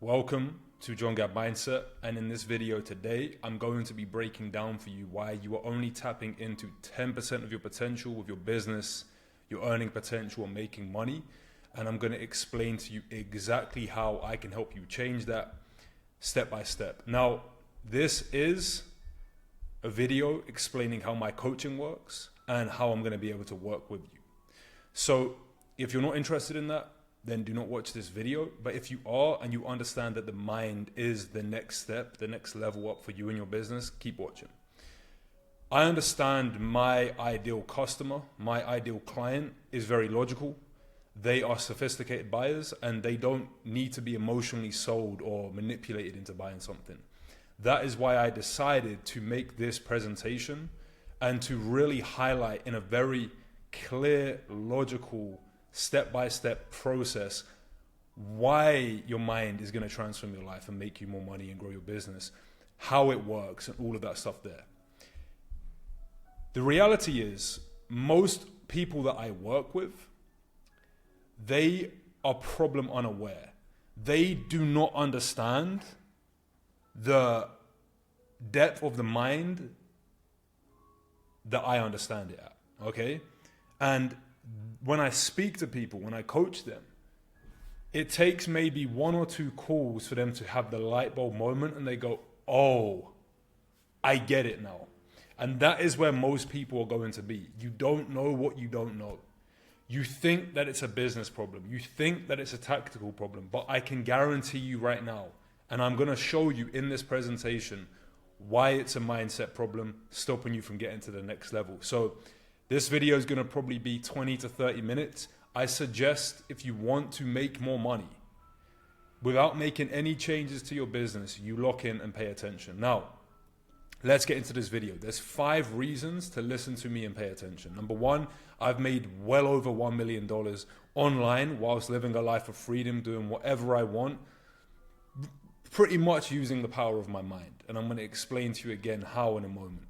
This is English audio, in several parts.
Welcome to John Gab Mindset, and in this video today I'm going to be breaking down for you why you are only tapping into 10% of your potential with your business, your earning potential, and making money. And I'm going to explain to you exactly how I can help you change that step by step. Now, this is a video explaining how my coaching works and how I'm going to be able to work with you. So if you're not interested in that, then do not watch this video. But if you are and you understand that the mind is the next step, the next level up for you and your business, keep watching. I understand my ideal customer, my ideal client is very logical. They are sophisticated buyers and they don't need to be emotionally sold or manipulated into buying something. That is why I decided to make this presentation and to really highlight in a very clear, logical, step-by-step process why your mind is going to transform your life and make you more money and grow your business, how it works and all of that stuff there. The reality is most people that I work with, they are problem unaware. They do not understand the depth of the mind that I understand it at, okay? And when I speak to people, when I coach them, it takes maybe 1 or 2 calls for them to have the light bulb moment and they go, oh, I get it now. And that is where most people are going to be. You don't know what you don't know. You think that it's a business problem. You think that it's a tactical problem, but I can guarantee you right now, and I'm going to show you in this presentation why it's a mindset problem stopping you from getting to the next level. So this video is going to probably be 20 to 30 minutes. I suggest if you want to make more money without making any changes to your business, you lock in and pay attention. Now, let's get into this video. There's 5 reasons to listen to me and pay attention. Number 1, I've made well over $1 million online whilst living a life of freedom, doing whatever I want, pretty much using the power of my mind. And I'm going to explain to you again how in a moment.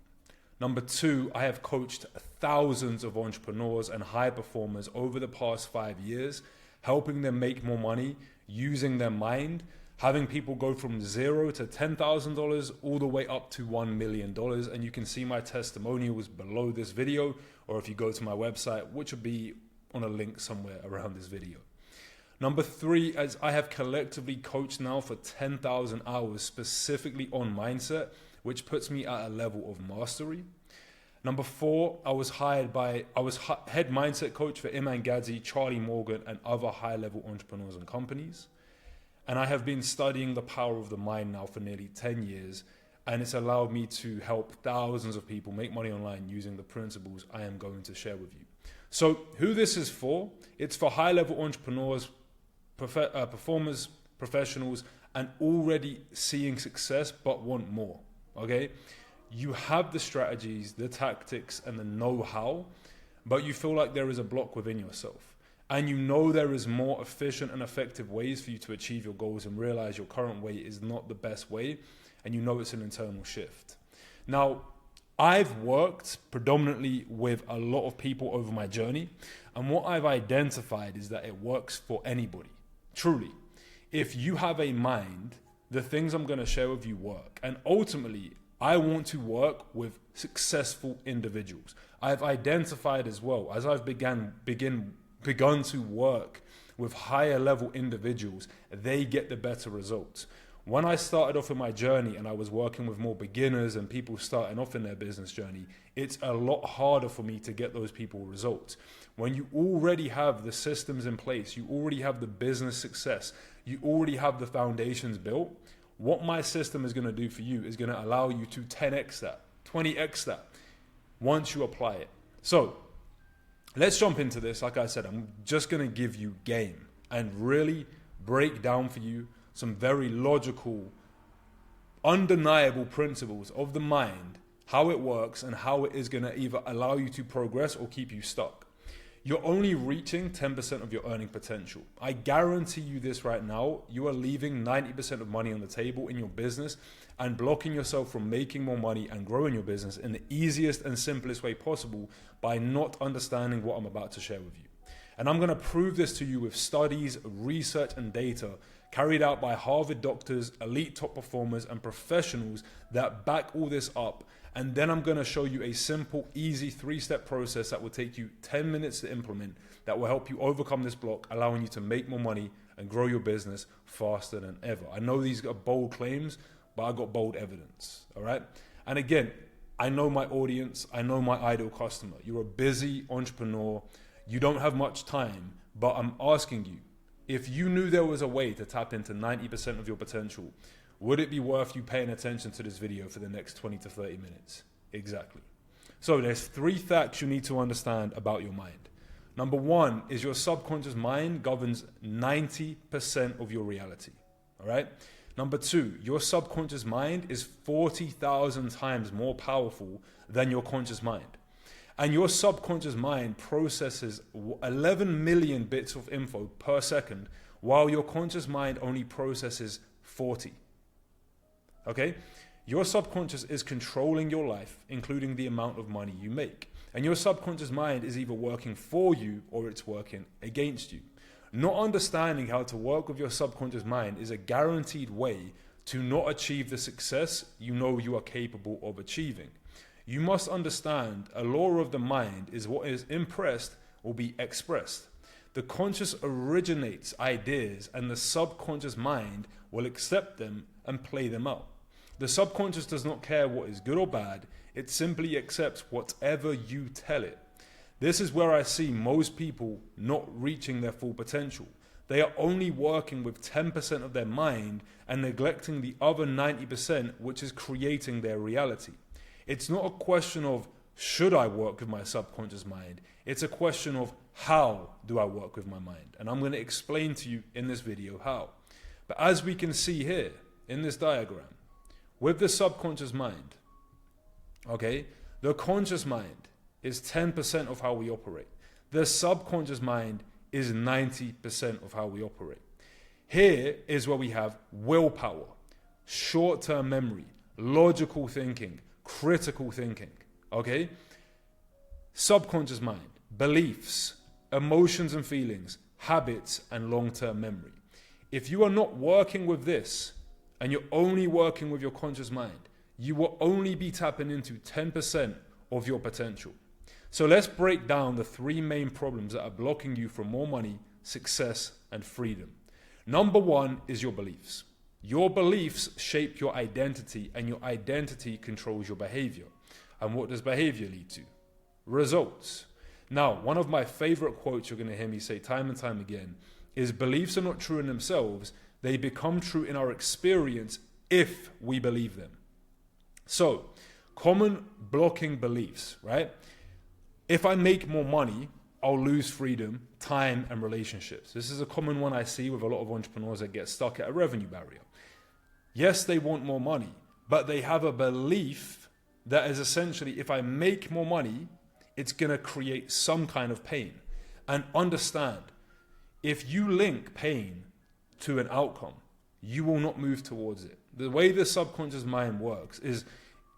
Number 2, I have coached thousands of entrepreneurs and high performers over the past 5 years, helping them make more money using their mind, having people go from $0 to $10,000 all the way up to $1 million. And you can see my testimonials below this video, or if you go to my website, which will be on a link somewhere around this video. Number 3, as I have collectively coached now for 10,000 hours specifically on mindset, which puts me at a level of mastery. Number 4, I was head mindset coach for Iman Gadzhi, Charlie Morgan, and other high-level entrepreneurs and companies. And I have been studying the power of the mind now for nearly 10 years, and it's allowed me to help thousands of people make money online using the principles I am going to share with you. So who this is for? It's for high-level entrepreneurs, performers, professionals, and already seeing success but want more. Okay, you have the strategies, the tactics, and the know-how, but you feel like there is a block within yourself. And you know there is more efficient and effective ways for you to achieve your goals and realize your current way is not the best way, and you know it's an internal shift. Now, I've worked predominantly with a lot of people over my journey, and what I've identified is that it works for anybody, truly. If you have a mind, the things I'm going to share with you work. And ultimately, I want to work with successful individuals. I've identified as well, as I've begun to work with higher level individuals, they get the better results. When I started off in my journey and I was working with more beginners and people starting off in their business journey, it's a lot harder for me to get those people results. When you already have the systems in place, you already have the business success, you already have the foundations built, what my system is going to do for you is going to allow you to 10x that, 20x that once you apply it. So let's jump into this. Like I said, I'm just going to give you game and really break down for you some very logical, undeniable principles of the mind, how it works and how it is going to either allow you to progress or keep you stuck. You're only reaching 10% of your earning potential. I guarantee you this right now, you are leaving 90% of money on the table in your business and blocking yourself from making more money and growing your business in the easiest and simplest way possible by not understanding what I'm about to share with you. And I'm going to prove this to you with studies, research, and data carried out by Harvard doctors, elite top performers, and professionals that back all this up. And then I'm going to show you a simple, easy 3-step process that will take you 10 minutes to implement that will help you overcome this block, allowing you to make more money and grow your business faster than ever. I know these are bold claims, but I got bold evidence, all right? And again, I know my audience, I know my ideal customer. You're a busy entrepreneur, you don't have much time, but I'm asking you, if you knew there was a way to tap into 90% of your potential, would it be worth you paying attention to this video for the next 20 to 30 minutes? Exactly. So there's 3 facts you need to understand about your mind. Number 1 is your subconscious mind governs 90% of your reality, all right? Number 2, your subconscious mind is 40,000 times more powerful than your conscious mind. And your subconscious mind processes 11 million bits of info per second, while your conscious mind only processes 40. Okay? Your subconscious is controlling your life, including the amount of money you make. And your subconscious mind is either working for you or it's working against you. Not understanding how to work with your subconscious mind is a guaranteed way to not achieve the success you know you are capable of achieving. You must understand a law of the mind is what is impressed will be expressed. The conscious originates ideas and the subconscious mind will accept them and play them out. The subconscious does not care what is good or bad, it simply accepts whatever you tell it. This is where I see most people not reaching their full potential. They are only working with 10% of their mind and neglecting the other 90%, which is creating their reality. It's not a question of should I work with my subconscious mind? It's a question of how do I work with my mind? And I'm going to explain to you in this video how. But as we can see here in this diagram, with the subconscious mind, okay, the conscious mind is 10% of how we operate. The subconscious mind is 90% of how we operate. Here is where we have willpower, short-term memory, logical thinking, critical thinking, okay? Subconscious mind, beliefs, emotions and feelings, habits, and long-term memory. If you are not working with this and you're only working with your conscious mind, you will only be tapping into 10% of your potential. So let's break down the 3 main problems that are blocking you from more money, success, and freedom. Number 1 is your beliefs. Your beliefs shape your identity, and your identity controls your behavior. And what does behavior lead to? Results. Now, one of my favorite quotes you're going to hear me say time and time again is beliefs are not true in themselves. They become true in our experience if we believe them. So, common blocking beliefs, right? If I make more money, I'll lose freedom, time, and relationships. This is a common one I see with a lot of entrepreneurs that get stuck at a revenue barrier. Yes, they want more money, but they have a belief that is essentially, if I make more money, it's going to create some kind of pain. And understand, if you link pain to an outcome, you will not move towards it. The way the subconscious mind works is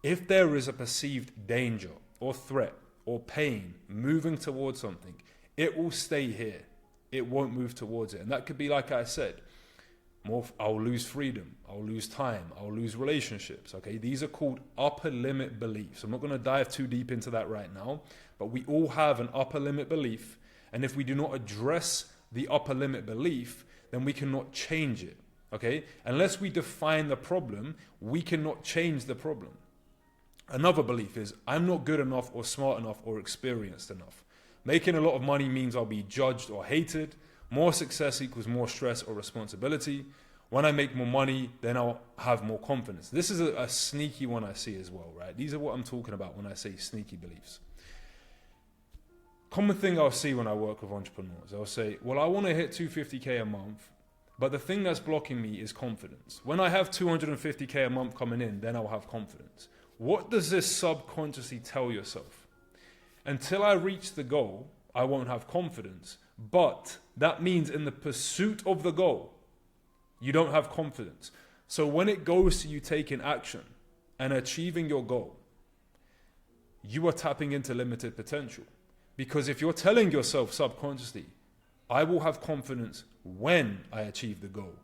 if there is a perceived danger or threat or pain moving towards something, it will stay here. It won't move towards it. And that could be, like I said, I'll lose freedom, I'll lose time, I'll lose relationships, okay? These are called upper limit beliefs. I'm not going to dive too deep into that right now, but we all have an upper limit belief, and if we do not address the upper limit belief, then we cannot change it, okay? Unless we define the problem, we cannot change the problem. Another belief is, I'm not good enough or smart enough or experienced enough. Making a lot of money means I'll be judged or hated. More success equals more stress or responsibility. When I make more money, then I'll have more confidence. This is a sneaky one I see as well, right? These are what I'm talking about when I say sneaky beliefs. Common thing I'll see when I work with entrepreneurs, I'll say, well, I want to hit 250K a month, but the thing that's blocking me is confidence. When I have 250K a month coming in, then I'll have confidence. What does this subconsciously tell yourself? Until I reach the goal, I won't have confidence. But that means in the pursuit of the goal, you don't have confidence. So when it goes to you taking action and achieving your goal, you are tapping into limited potential. Because if you're telling yourself subconsciously, I will have confidence when I achieve the goal,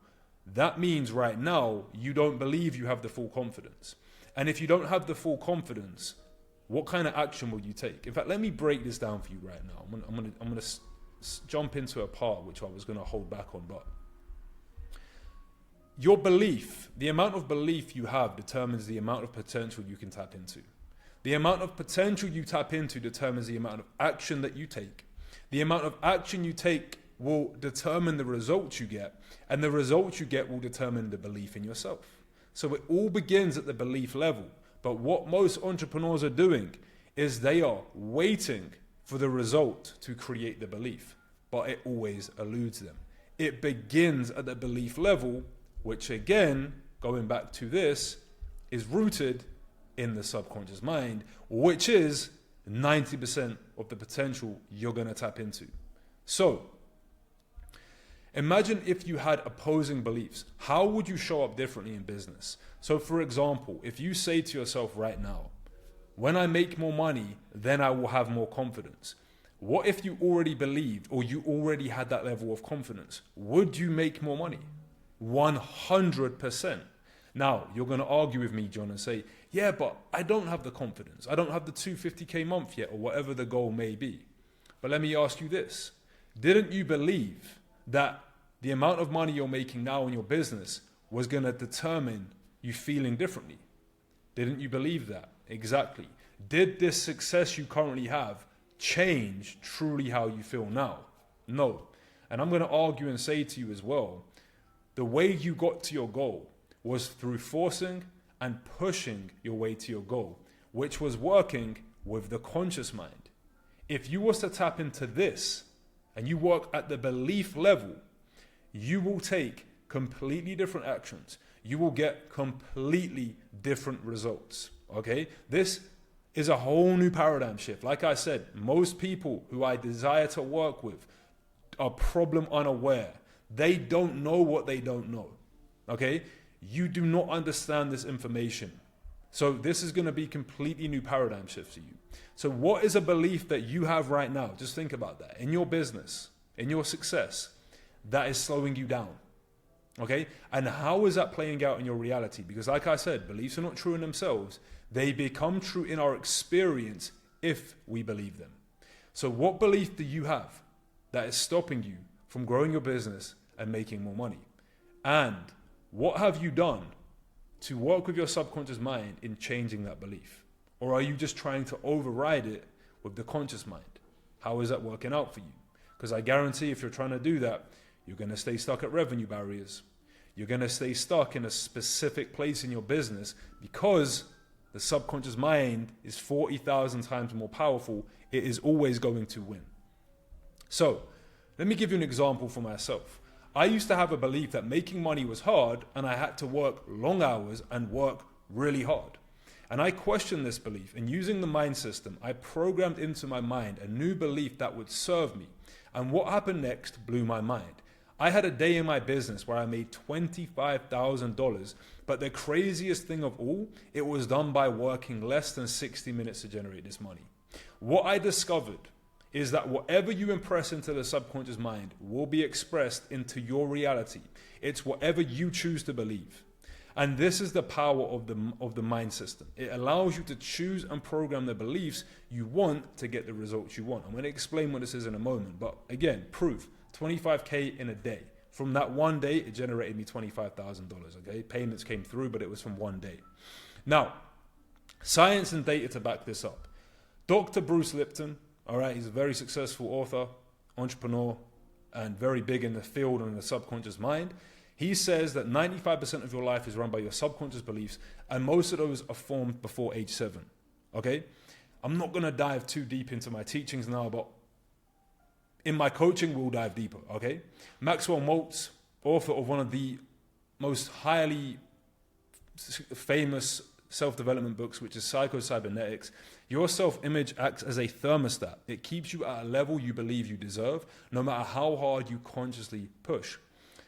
that means right now you don't believe you have the full confidence. And if you don't have the full confidence, what kind of action will you take? In fact, let me break this down for you right now. I'm gonna jump into a part which I was gonna hold back on, but your belief, the amount of belief you have determines the amount of potential you can tap into. The amount of potential you tap into determines the amount of action that you take. The amount of action you take will determine the results you get, and the results you get will determine the belief in yourself. So it all begins at the belief level. But what most entrepreneurs are doing is they are waiting for the result to create the belief, but it always eludes them. It begins at the belief level, which again, going back to this, is rooted in the subconscious mind, which is 90% of the potential you're going to tap into. So, imagine if you had opposing beliefs. How would you show up differently in business? So for example, if you say to yourself right now, when I make more money, then I will have more confidence. What if you already believed or you already had that level of confidence? Would you make more money? 100%. Now, you're going to argue with me, John, and say, yeah, but I don't have the confidence. I don't have the 250K month yet, or whatever the goal may be. But let me ask you this. Didn't you believe that the amount of money you're making now in your business was going to determine you feeling differently? Didn't you believe that? Exactly. Did this success you currently have change truly how you feel now? No. And I'm going to argue and say to you as well, the way you got to your goal was through forcing and pushing your way to your goal, which was working with the conscious mind. If you was to tap into this and you work at the belief level, you will take completely different actions. You will get completely different results. Okay? This is a whole new paradigm shift. Like I said, most people who I desire to work with are problem unaware. They don't know what they don't know. Okay? You do not understand this information. So this is going to be completely new paradigm shift to you. So what is a belief that you have right now? Just think about that. In your business, in your success, that is slowing you down. Okay? And how is that playing out in your reality? Because like I said, beliefs are not true in themselves. They become true in our experience if we believe them. So what belief do you have that is stopping you from growing your business and making more money? And what have you done to work with your subconscious mind in changing that belief? Or are you just trying to override it with the conscious mind? How is that working out for you? Because I guarantee if you're trying to do that, you're going to stay stuck at revenue barriers. You're going to stay stuck in a specific place in your business because the subconscious mind is 40,000 times more powerful. It is always going to win. So let me give you an example for myself. I used to have a belief that making money was hard and I had to work long hours and work really hard. And I questioned this belief, and using the mind system, I programmed into my mind a new belief that would serve me. And what happened next blew my mind. I had a day in my business where I made $25,000, but the craziest thing of all, it was done by working less than 60 minutes to generate this money. What I discovered is that whatever you impress into the subconscious mind will be expressed into your reality. It's whatever you choose to believe. And this is the power of the mind system. It allows you to choose and program the beliefs you want to get the results you want. I'm going to explain what this is in a moment. But again, proof, 25K in a day. From that one day, it generated me $25,000, okay? Payments came through, but it was from one day. Now, science and data to back this up. Dr. Bruce Lipton, all right, he's a very successful author, entrepreneur, and very big in the field on the subconscious mind. He says that 95% of your life is run by your subconscious beliefs, and most of those are formed before age 7. Okay? I'm not going to dive too deep into my teachings now, but in my coaching, we'll dive deeper. Okay? Maxwell Maltz, author of one of the most highly famous self-development books, which is Psycho-Cybernetics. Your self-image acts as a thermostat. It keeps you at a level you believe you deserve, no matter how hard you consciously push.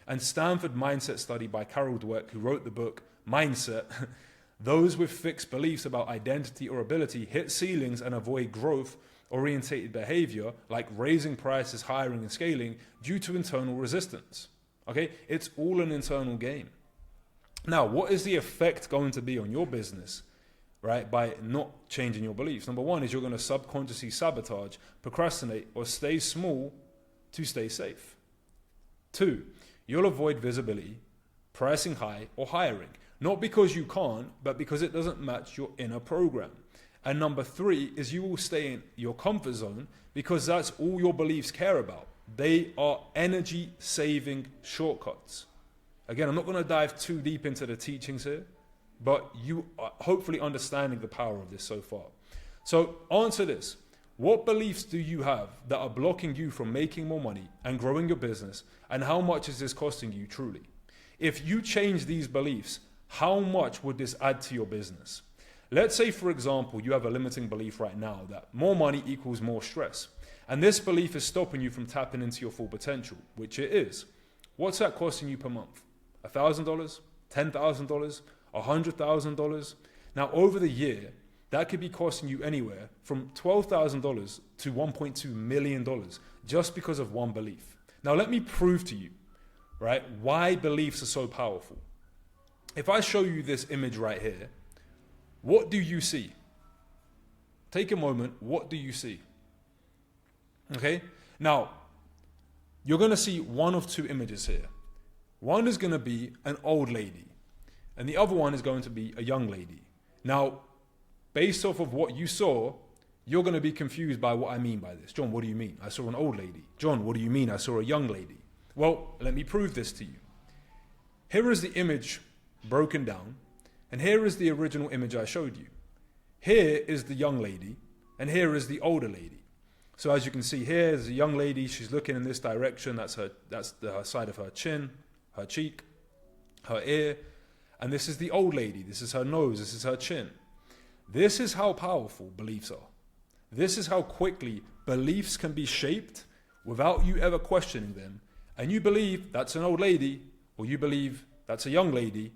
And Stanford Mindset Study by Carol Dweck, who wrote the book Mindset, those with fixed beliefs about identity or ability hit ceilings and avoid growth-orientated behavior like raising prices, hiring, and scaling due to internal resistance. Okay, it's all an internal game. Now, what is the effect going to be on your business, right, by not changing your beliefs? Number one is you're going to subconsciously sabotage, procrastinate, or stay small to stay safe. Two, you'll avoid visibility, pricing high, or hiring. Not because you can't, but because it doesn't match your inner program. And number three is you will stay in your comfort zone because that's all your beliefs care about. They are energy-saving shortcuts. Again, I'm not going to dive too deep into the teachings here, but you are hopefully understanding the power of this so far. So answer this. What beliefs do you have that are blocking you from making more money and growing your business? And how much is this costing you truly? If you change these beliefs, how much would this add to your business? Let's say, for example, you have a limiting belief right now that more money equals more stress. And this belief is stopping you from tapping into your full potential, which it is. What's that costing you per month? $1,000, $10,000, $100,000? Now, over the year, that could be costing you anywhere from $12,000 to $1.2 million just because of one belief. Now, let me prove to you, right, why beliefs are so powerful. If I show you this image right here, what do you see? Take a moment. What do you see? Okay. Now, you're going to see one of two images here. One is going to be an old lady, and the other one is going to be a young lady. Now, based off of what you saw, you're going to be confused by what I mean by this. John, what do you mean? I saw an old lady. John, what do you mean? I saw a young lady. Well, let me prove this to you. Here is the image broken down, and here is the original image I showed you. Here is the young lady, and here is the older lady. So as you can see here, there's a young lady. She's looking in this direction. That's the side of her chin, her cheek, her ear. And this is the old lady. This is her nose. This is her chin. This is how powerful beliefs are. This is how quickly beliefs can be shaped without you ever questioning them. And you believe that's an old lady, or you believe that's a young lady.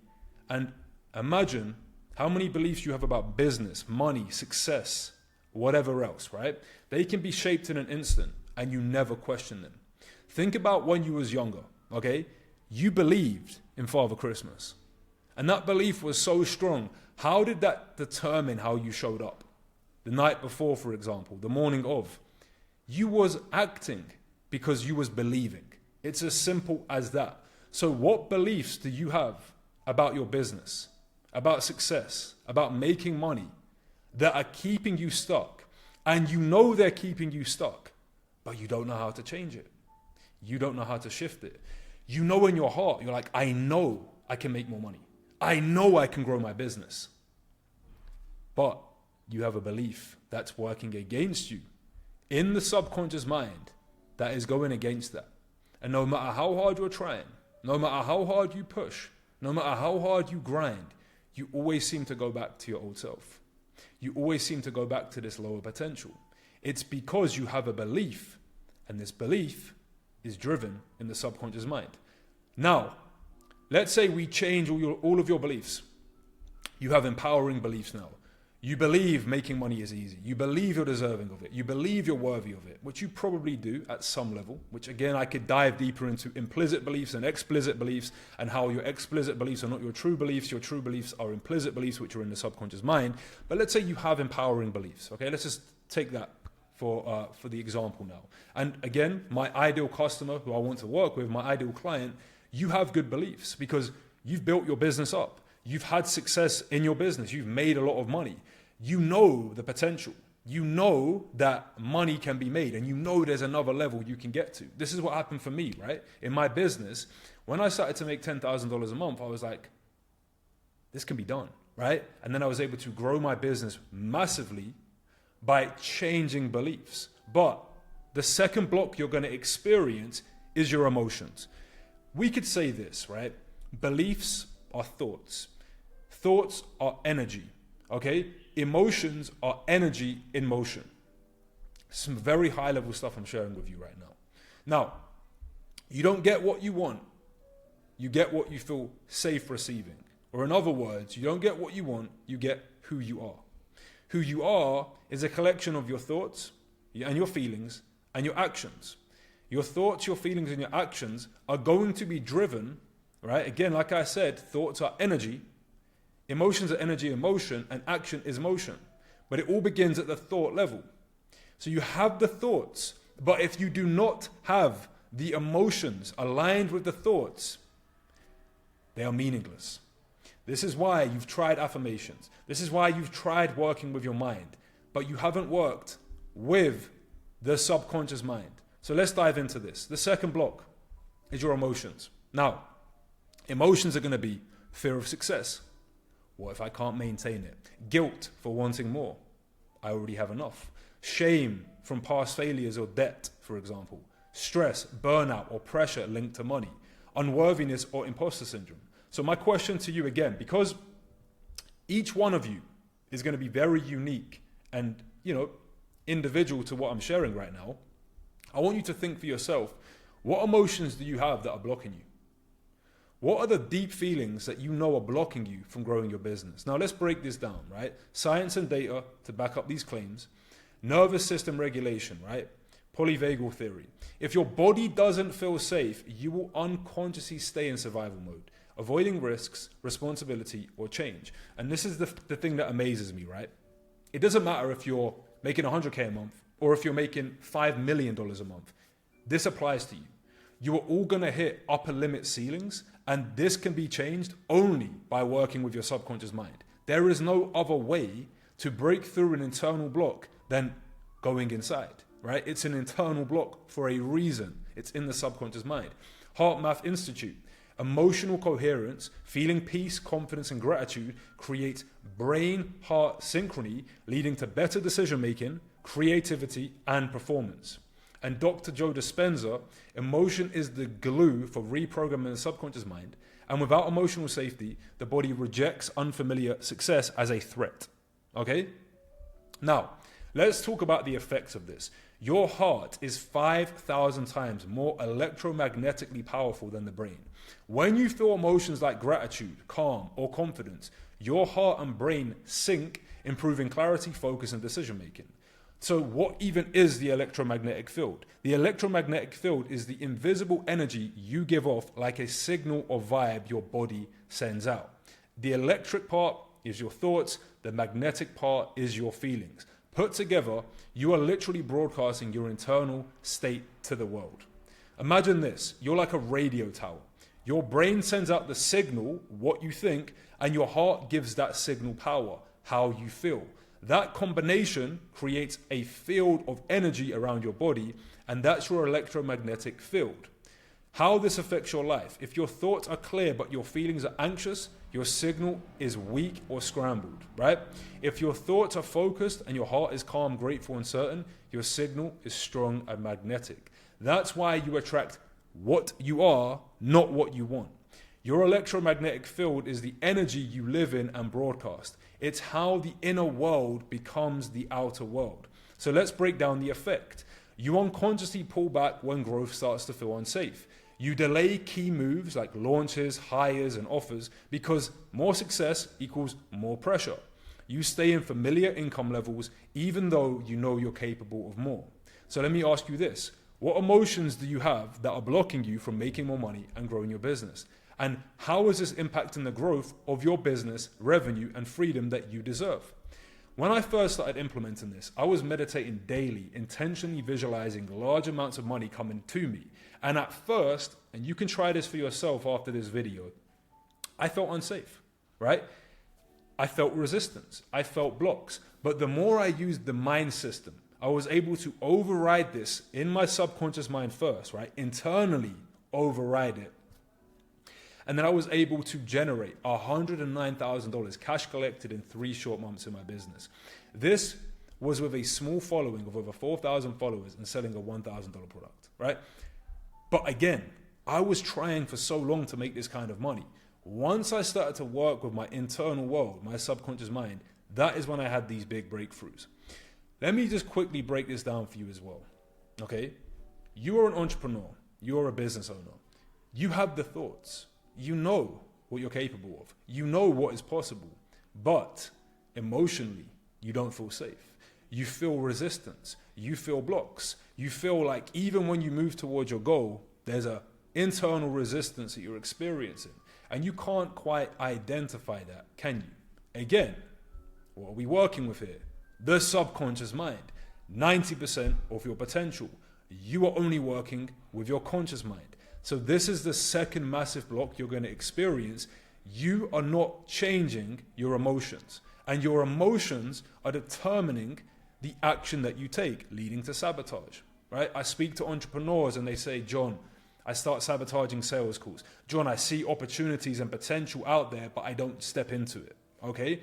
And imagine how many beliefs you have about business, money, success, whatever else, right? They can be shaped in an instant and you never question them. Think about when you was younger, okay? You believed in Father Christmas. And that belief was so strong. How did that determine how you showed up? The night before, for example, the morning of. You was acting because you was believing. It's as simple as that. So what beliefs do you have about your business, about success, about making money that are keeping you stuck? And you know they're keeping you stuck, but you don't know how to change it. You don't know how to shift it. You know in your heart, you're like, I know I can make more money. I know I can grow my business. But you have a belief that's working against you in the subconscious mind that is going against that. And no matter how hard you're trying, no matter how hard you push, no matter how hard you grind, you always seem to go back to your old self. You always seem to go back to this lower potential. It's because you have a belief, and this belief is driven in the subconscious mind. Now, let's say we change all of your beliefs. You have empowering beliefs now. You believe making money is easy. You believe you're deserving of it. You believe you're worthy of it, which you probably do at some level, which again, I could dive deeper into implicit beliefs and explicit beliefs and how your explicit beliefs are not your true beliefs. Your true beliefs are implicit beliefs, which are in the subconscious mind. But let's say you have empowering beliefs. Okay, let's just take that for the example now. And again, my ideal customer who I want to work with, my ideal client, you have good beliefs because you've built your business up. You've had success in your business. You've made a lot of money. You know the potential. You know that money can be made and you know there's another level you can get to. This is what happened for me, right? In my business, when I started to make $10,000 a month, I was like, this can be done, right? And then I was able to grow my business massively by changing beliefs. But the second block you're going to experience is your emotions. We could say this, right? Beliefs are thoughts. Thoughts are energy, okay? Emotions are energy in motion. Some very high level stuff I'm sharing with you right now. Now, you don't get what you want. You get what you feel safe receiving. Or in other words, you don't get what you want, you get who you are. Who you are is a collection of your thoughts and your feelings and your actions. Your thoughts, your feelings, and your actions are going to be driven, right? Again, like I said, thoughts are energy, emotions are energy and motion, and action is motion. But it all begins at the thought level. So you have the thoughts, but if you do not have the emotions aligned with the thoughts, they are meaningless. This is why you've tried affirmations. This is why you've tried working with your mind, but you haven't worked with the subconscious mind. So let's dive into this. The second block is your emotions. Now, emotions are going to be fear of success. What if I can't maintain it? Guilt for wanting more. I already have enough. Shame from past failures or debt, for example. Stress, burnout, or pressure linked to money. Unworthiness or imposter syndrome. So my question to you again, because each one of you is going to be very unique and, individual to what I'm sharing right now, I want you to think for yourself, what emotions do you have that are blocking you? What are the deep feelings that you know are blocking you from growing your business? Now let's break this down, right? Science and data to back up these claims. Nervous system regulation, right? Polyvagal theory. If your body doesn't feel safe, you will unconsciously stay in survival mode, avoiding risks, responsibility, or change. And this is the thing that amazes me, right? It doesn't matter if you're making 100K a month or if you're making $5 million a month. This applies to you. You are all going to hit upper limit ceilings, and this can be changed only by working with your subconscious mind. There is no other way to break through an internal block than going inside, right? It's an internal block for a reason. It's in the subconscious mind. Heart Math Institute. Emotional coherence, feeling peace, confidence, and gratitude creates brain-heart synchrony, leading to better decision-making, creativity, and performance. And Dr. Joe Dispenza, emotion is the glue for reprogramming the subconscious mind. And without emotional safety, the body rejects unfamiliar success as a threat. Okay? Now, let's talk about the effects of this. Your heart is 5,000 times more electromagnetically powerful than the brain. When you feel emotions like gratitude, calm, or confidence, your heart and brain sync, improving clarity, focus, and decision making. So what even is the electromagnetic field? The electromagnetic field is the invisible energy you give off like a signal or vibe your body sends out. The electric part is your thoughts, the magnetic part is your feelings. Put together, you are literally broadcasting your internal state to the world. Imagine this, you're like a radio tower. Your brain sends out the signal, what you think, and your heart gives that signal power, how you feel. That combination creates a field of energy around your body, and that's your electromagnetic field. How this affects your life. If your thoughts are clear but your feelings are anxious, your signal is weak or scrambled, right? If your thoughts are focused and your heart is calm, grateful, and certain, your signal is strong and magnetic. That's why you attract what you are, not what you want. Your electromagnetic field is the energy you live in and broadcast. It's how the inner world becomes the outer world. So let's break down the effect. You unconsciously pull back when growth starts to feel unsafe. You delay key moves like launches, hires, and offers because more success equals more pressure. You stay in familiar income levels even though you know you're capable of more. So let me ask you this. What emotions do you have that are blocking you from making more money and growing your business? And how is this impacting the growth of your business, revenue, and freedom that you deserve? When I first started implementing this, I was meditating daily, intentionally visualizing large amounts of money coming to me. And at first, and you can try this for yourself after this video, I felt unsafe, right? I felt resistance. I felt blocks. But the more I used the mind system, I was able to override this in my subconscious mind first, right? Internally override it. And then I was able to generate $109,000 cash collected in 3 short months in my business. This was with a small following of over 4,000 followers and selling a $1,000 product, right? But again, I was trying for so long to make this kind of money. Once I started to work with my internal world, my subconscious mind, that is when I had these big breakthroughs. Let me just quickly break this down for you as well, okay? You are an entrepreneur. You are a business owner. You have the thoughts. You know what you're capable of. You know what is possible. But emotionally, you don't feel safe. you feel resistance, you feel blocks, you feel like even when you move towards your goal, there's a internal resistance that you're experiencing, and you can't quite identify that, can you? Again, what are we working with here? The subconscious mind. 90% of your potential. You are only working with your conscious mind. So this is the second massive block you're going to experience. You are not changing your emotions, and your emotions are determining the action that you take, leading to sabotage, right? I speak to entrepreneurs and they say, John, I start sabotaging sales calls. John, I see opportunities and potential out there, but I don't step into it, okay?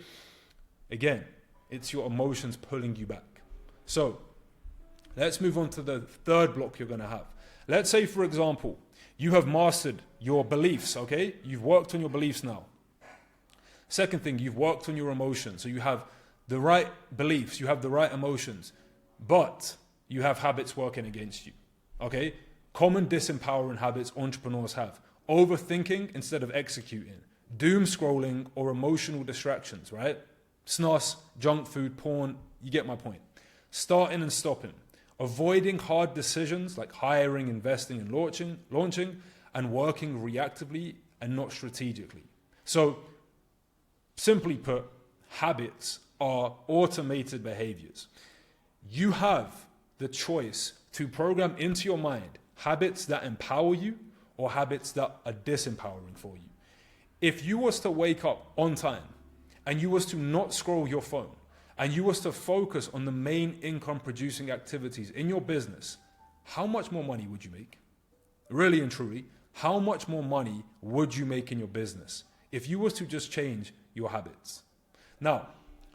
Again, it's your emotions pulling you back. So let's move on to the third block you're going to have. Let's say, for example, you have mastered your beliefs, okay? You've worked on your beliefs now. Second thing, you've worked on your emotions. So you have the right beliefs, you have the right emotions, but you have habits working against you, okay? Common disempowering habits entrepreneurs have. Overthinking instead of executing. Doom scrolling or emotional distractions, right? Snus, junk food, porn, you get my point. Starting and stopping. Avoiding hard decisions like hiring, investing, and launching, and working reactively and not strategically. So, simply put, habits are automated behaviors. You have the choice to program into your mind habits that empower you or habits that are disempowering for you. If you was to wake up on time and you was to not scroll your phone and you was to focus on the main income producing activities in your business, how much more money would you make? Really and truly, how much more money would you make in your business if you was to just change your habits? Now,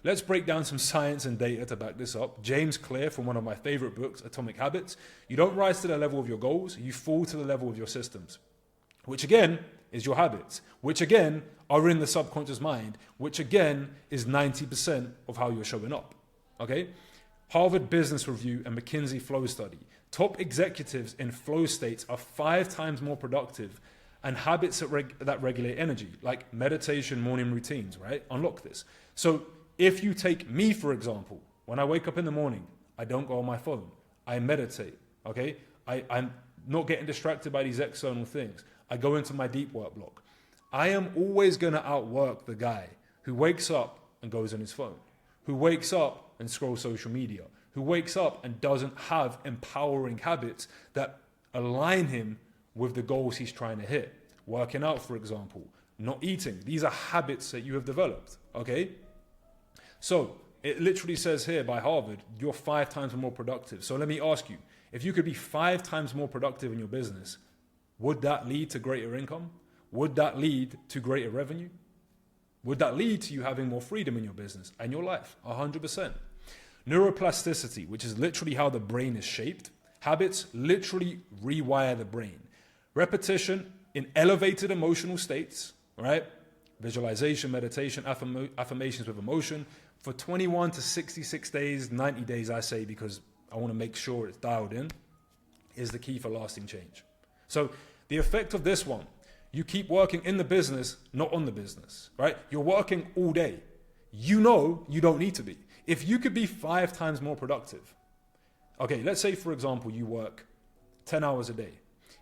let's break down some science and data to back this up. James Clear, from one of my favorite books, Atomic Habits. You don't rise to the level of your goals, you fall to the level of your systems, which again is your habits, which again are in the subconscious mind, which again is 90% of how you're showing up, okay? Harvard Business Review and McKinsey Flow Study. Top executives in flow states are 5 times more productive, and habits that regulate energy, like meditation, morning routines, right? Unlock this. So if you take me, for example, when I wake up in the morning, I don't go on my phone. I meditate, okay? I'm not getting distracted by these external things. I go into my deep work block. I am always going to outwork the guy who wakes up and goes on his phone, who wakes up and scrolls social media, who wakes up and doesn't have empowering habits that align him with the goals he's trying to hit. Working out, for example, not eating. These are habits that you have developed, okay? So it literally says here by Harvard, you're 5 times more productive. So let me ask you, if you could be 5 times more productive in your business, would that lead to greater income? Would that lead to greater revenue? Would that lead to you having more freedom in your business and your life? 100%. Neuroplasticity, which is literally how the brain is shaped. Habits literally rewire the brain. Repetition in elevated emotional states, right? Visualization, meditation, affirmations with emotion for 21 to 66 days, 90 days, I say, because I want to make sure it's dialed in, is the key for lasting change. So the effect of this one, you keep working in the business, not on the business, right? You're working all day. You know you don't need to be. If you could be 5 times more productive, okay, let's say, for example, you work 10 hours a day.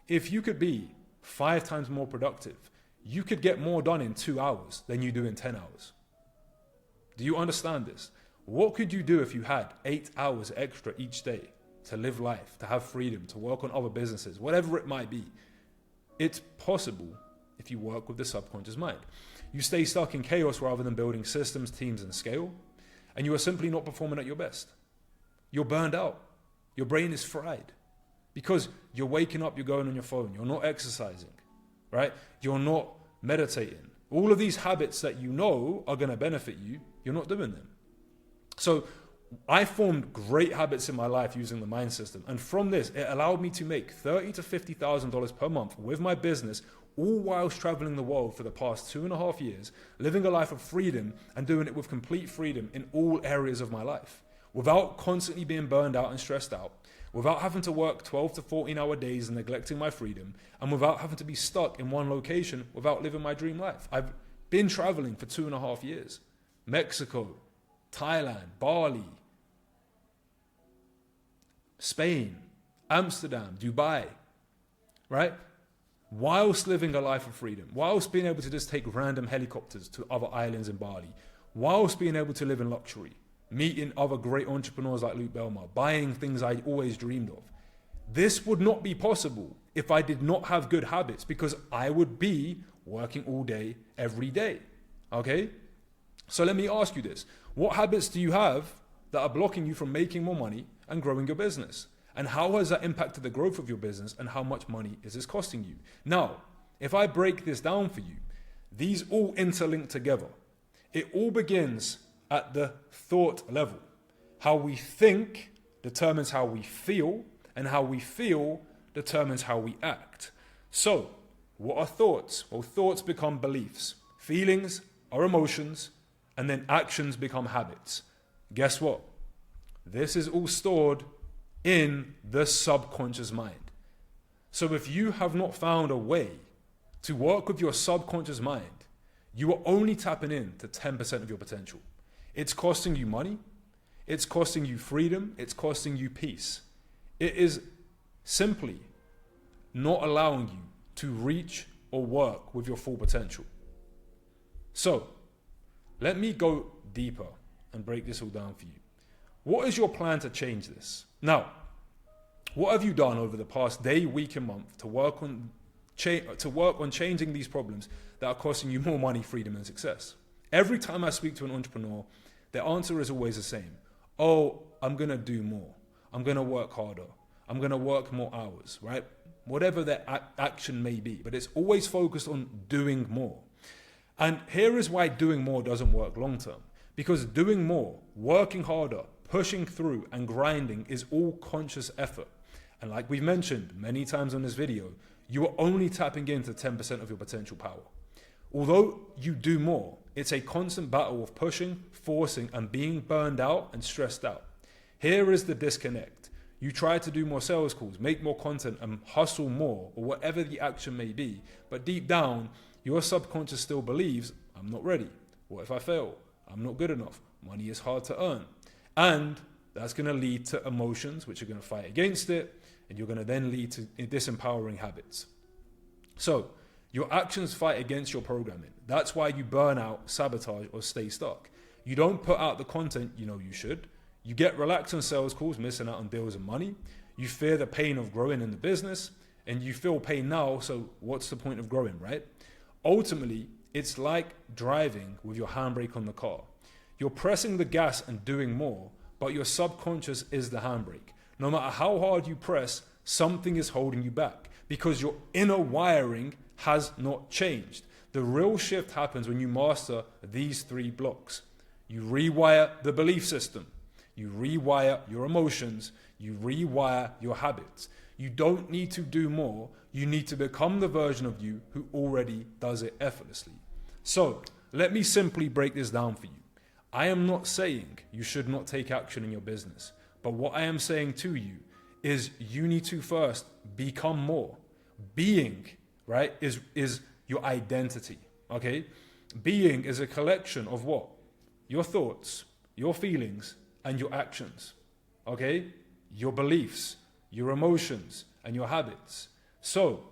If you could be 5 times more productive, you could get more done in 2 hours than you do in 10 hours. Do you understand this? What could you do if you had 8 hours extra each day to live life, to have freedom, to work on other businesses, whatever it might be? It's possible if you work with the subconscious mind. You stay stuck in chaos rather than building systems, teams, and scale, and you are simply not performing at your best. You're burned out. Your brain is fried because you're waking up, you're going on your phone, you're not exercising, right? You're not meditating. All of these habits that you know are going to benefit you, you're not doing them. So I formed great habits in my life using the mind system. And from this, it allowed me to make $30,000 to $50,000 per month with my business, all whilst traveling the world for the past 2.5 years, living a life of freedom and doing it with complete freedom in all areas of my life, without constantly being burned out and stressed out, without having to work 12 to 14-hour days and neglecting my freedom, and without having to be stuck in one location without living my dream life. I've been traveling for 2.5 years. Mexico, Thailand, Bali, Spain, Amsterdam, Dubai, right? Whilst living a life of freedom, whilst being able to just take random helicopters to other islands in Bali, whilst being able to live in luxury, meeting other great entrepreneurs like Luke Belmar, buying things I always dreamed of. This would not be possible if I did not have good habits, because I would be working all day, every day. Okay? So let me ask you this. What habits do you have that are blocking you from making more money and growing your business? And how has that impacted the growth of your business, and how much money is this costing you? Now, if I break this down for you, these all interlink together. It all begins at the thought level. How we think determines how we feel, and how we feel determines how we act. So, what are thoughts? Well, thoughts become beliefs. Feelings are emotions, and then actions become habits. Guess what? This is all stored in the subconscious mind. So if you have not found a way to work with your subconscious mind, you are only tapping in to 10% of your potential. It's costing you money, it's costing you freedom, it's costing you peace. It is simply not allowing you to reach or work with your full potential. So, let me go deeper and break this all down for you. What is your plan to change this? Now, what have you done over the past day, week, and month to work on changing these problems that are costing you more money, freedom, and success? Every time I speak to an entrepreneur, their answer is always the same. Oh, I'm going to do more. I'm going to work harder. I'm going to work more hours, right? Whatever their action may be, but it's always focused on doing more. And here is why doing more doesn't work long term. Because doing more, working harder, pushing through, and grinding is all conscious effort. And like we've mentioned many times on this video, you are only tapping into 10% of your potential power. Although you do more, it's a constant battle of pushing, forcing, and being burned out and stressed out. Here is the disconnect. You try to do more sales calls, make more content, and hustle more, or whatever the action may be, but deep down, your subconscious still believes, I'm not ready. What if I fail? I'm not good enough. Money is hard to earn. And that's going to lead to emotions, which are going to fight against it, and you're going to then lead to disempowering habits. So, your actions fight against your programming. That's why you burn out, sabotage, or stay stuck. You don't put out the content you know you should. You get relaxed on sales calls, missing out on deals and money. You fear the pain of growing in the business, and you feel pain now, so what's the point of growing, right? Ultimately, it's like driving with your handbrake on the car. You're pressing the gas and doing more, but your subconscious is the handbrake. No matter how hard you press, something is holding you back because your inner wiring has not changed. The real shift happens when you master these 3 blocks. You rewire the belief system. You rewire your emotions. You rewire your habits. You don't need to do more. You need to become the version of you who already does it effortlessly. So, let me simply break this down for you. I am not saying you should not take action in your business, but what I am saying to you is you need to first become more. Being, right, is your identity, okay? Being is a collection of what? Your thoughts, your feelings, and your actions, okay? Your beliefs, your emotions, and your habits. So,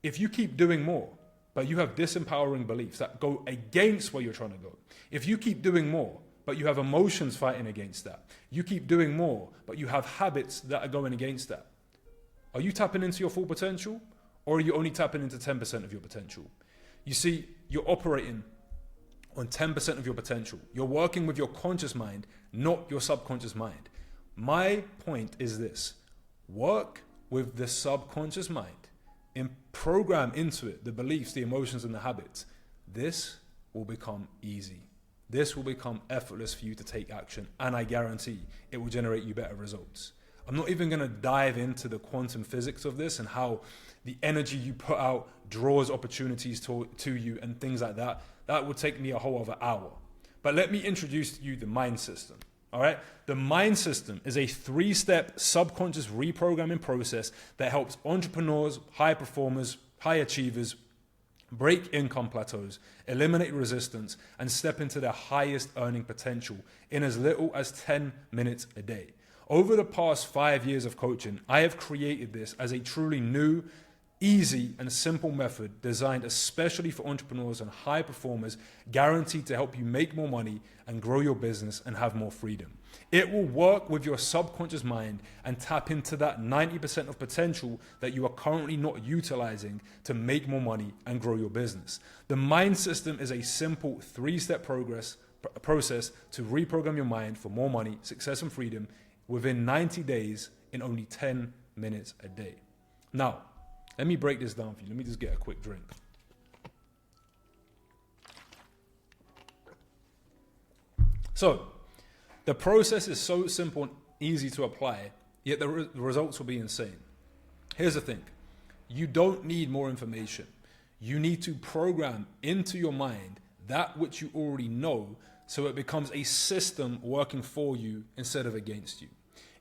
if you keep doing more, but you have disempowering beliefs that go against where you're trying to go, if you keep doing more, but you have emotions fighting against that, you keep doing more, but you have habits that are going against that, are you tapping into your full potential, or are you only tapping into 10% of your potential? You see, you're operating on 10% of your potential. You're working with your conscious mind, not your subconscious mind. My point is this: work with the subconscious mind and program into it the beliefs, the emotions, and the habits. This will become easy. This will become effortless for you to take action, and I guarantee it will generate you better results. I'm not even going to dive into the quantum physics of this and how the energy you put out draws opportunities to you and things like that. That would take me a whole other hour. But let me introduce to you the mind system. All right? The mind system is a 3-step subconscious reprogramming process that helps entrepreneurs, high performers, high achievers break income plateaus, eliminate resistance, and step into their highest earning potential in as little as 10 minutes a day. Over the past 5 years of coaching, I have created this as a truly new, easy and simple method designed especially for entrepreneurs and high performers, guaranteed to help you make more money and grow your business and have more freedom. It will work with your subconscious mind and tap into that 90% of potential that you are currently not utilizing to make more money and grow your business. The mind system is a simple 3-step process to reprogram your mind for more money, success and freedom within 90 days in only 10 minutes a day. Now, let me break this down for you. Let me just get a quick drink. So, the process is so simple and easy to apply, yet the results will be insane. Here's the thing. You don't need more information. You need to program into your mind that which you already know so it becomes a system working for you instead of against you.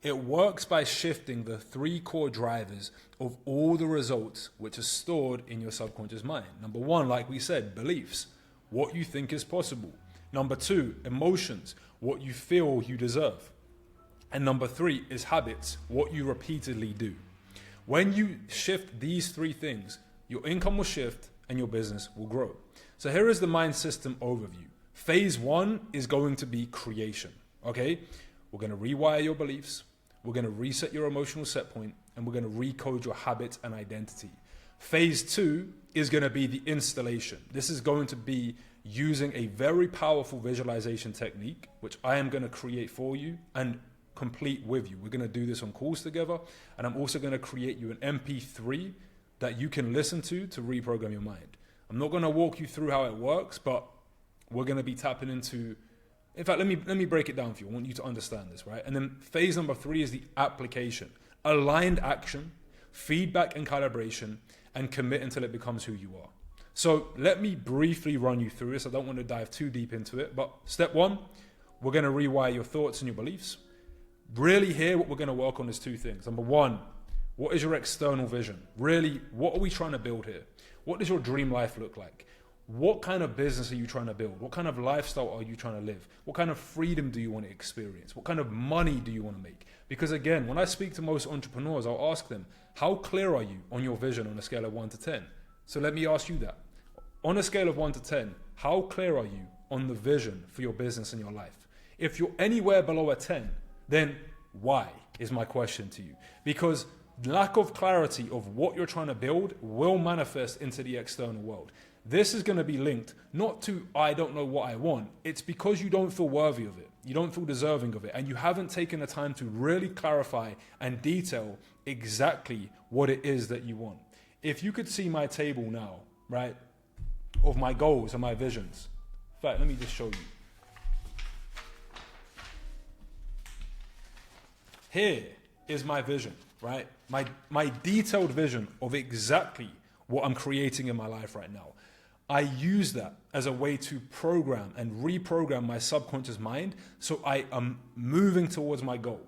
It works by shifting the 3 core drivers of all the results which are stored in your subconscious mind. Number 1, like we said, beliefs, what you think is possible. Number 2, emotions, what you feel you deserve. And number 3 is habits, what you repeatedly do. When you shift these 3 things, your income will shift and your business will grow. So here is the mind system overview. Phase 1 is going to be creation, okay? We're going to rewire your beliefs. We're going to reset your emotional set point, and we're going to recode your habits and identity. Phase 2 is going to be the installation. This is going to be using a very powerful visualization technique, which I am going to create for you and complete with you. We're going to do this on calls together, and I'm also going to create you an MP3 that you can listen to reprogram your mind. I'm not going to walk you through how it works, but we're going to be tapping into... In fact, let me break it down for you. I want you to understand this, right? And then phase number 3 is the application. Aligned action, feedback and calibration, and commit until it becomes who you are. So let me briefly run you through this. I don't want to dive too deep into it, but step 1, we're going to rewire your thoughts and your beliefs. Really here, what we're going to work on is 2 things. Number 1, what is your external vision? Really, what are we trying to build here? What does your dream life look like? What kind of business are you trying to build? What kind of lifestyle are you trying to live? What kind of freedom do you want to experience? What kind of money do you want to make? Because again, when I speak to most entrepreneurs, I'll ask them, how clear are you on your vision on a scale of 1 to 10? So let me ask you that. On a scale of 1 to 10, how clear are you on the vision for your business and your life? If you're anywhere below a 10, then why is my question to you? Because lack of clarity of what you're trying to build will manifest into the external world. This is going to be linked not to, I don't know what I want. It's because you don't feel worthy of it. You don't feel deserving of it. And you haven't taken the time to really clarify and detail exactly what it is that you want. If you could see my table now, right, of my goals and my visions. In fact, let me just show you. Here is my vision, right? My detailed vision of exactly what I'm creating in my life right now. I use that as a way to program and reprogram my subconscious mind so I am moving towards my goal.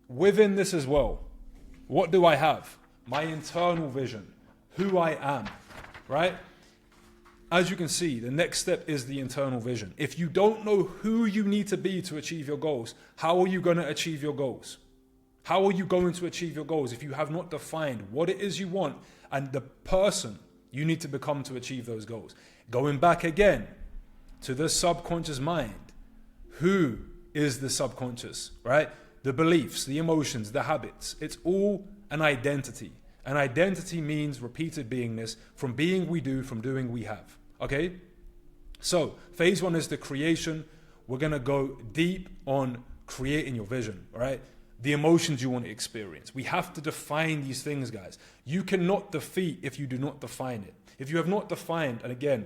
Within this as well, what do I have? My internal vision, who I am, right? As you can see, the next step is the internal vision. If you don't know who you need to be to achieve your goals, how are you going to achieve your goals? How are you going to achieve your goals if you have not defined what it is you want and the person you need to become to achieve those goals? Going back again to the subconscious mind. Who is the subconscious, right? The beliefs, the emotions, the habits. It's all an identity. An identity means repeated beingness, from being we do, from doing we have. Okay? So, phase 1 is the creation. We're going to go deep on creating your vision, all right? The emotions you want to experience. We have to define these things, guys. You cannot defeat if you do not define it. If you have not defined, and again,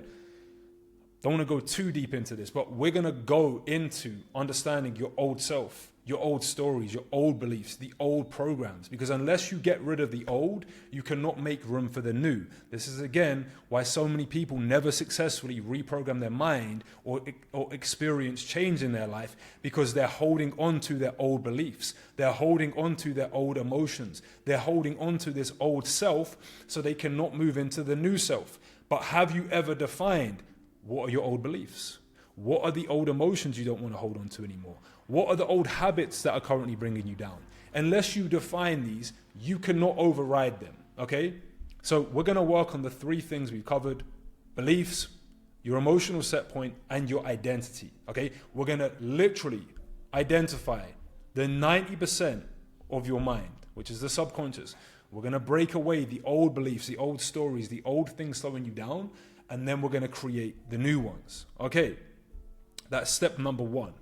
don't want to go too deep into this, but we're going to go into understanding your old self, your old stories, your old beliefs, the old programs. Because unless you get rid of the old, you cannot make room for the new. This is, again, why so many people never successfully reprogram their mind or experience change in their life, because they're holding on to their old beliefs. They're holding on to their old emotions. They're holding on to this old self so they cannot move into the new self. But have you ever defined what are your old beliefs? What are the old emotions you don't want to hold on to anymore? What are the old habits that are currently bringing you down? unless you define these, you cannot override them, okay? So we're going to work on the 3 things we've covered: beliefs, your emotional set point, and your identity, okay? We're going to literally identify the 90% of your mind, which is the subconscious. We're going to break away the old beliefs, the old stories, the old things slowing you down, and then we're going to create the new ones, okay? That's step number 1,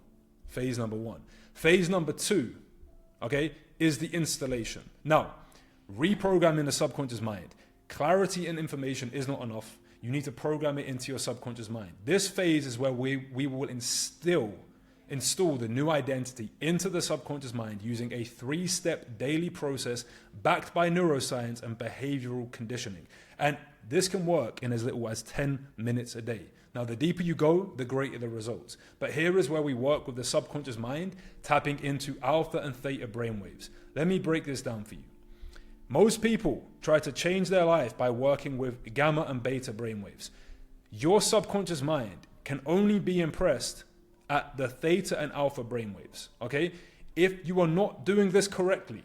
phase number 1. Phase number 2, okay, is the installation. Now, reprogramming the subconscious mind. Clarity and information is not enough. You need to program it into your subconscious mind. This phase is where we will install the new identity into the subconscious mind using a 3-step daily process backed by neuroscience and behavioral conditioning. And this can work in as little as 10 minutes a day. Now, the deeper you go, the greater the results. But here is where we work with the subconscious mind, tapping into alpha and theta brainwaves. Let me break this down for you. Most people try to change their life by working with gamma and beta brainwaves. Your subconscious mind can only be impressed at the theta and alpha brainwaves, okay? If you are not doing this correctly,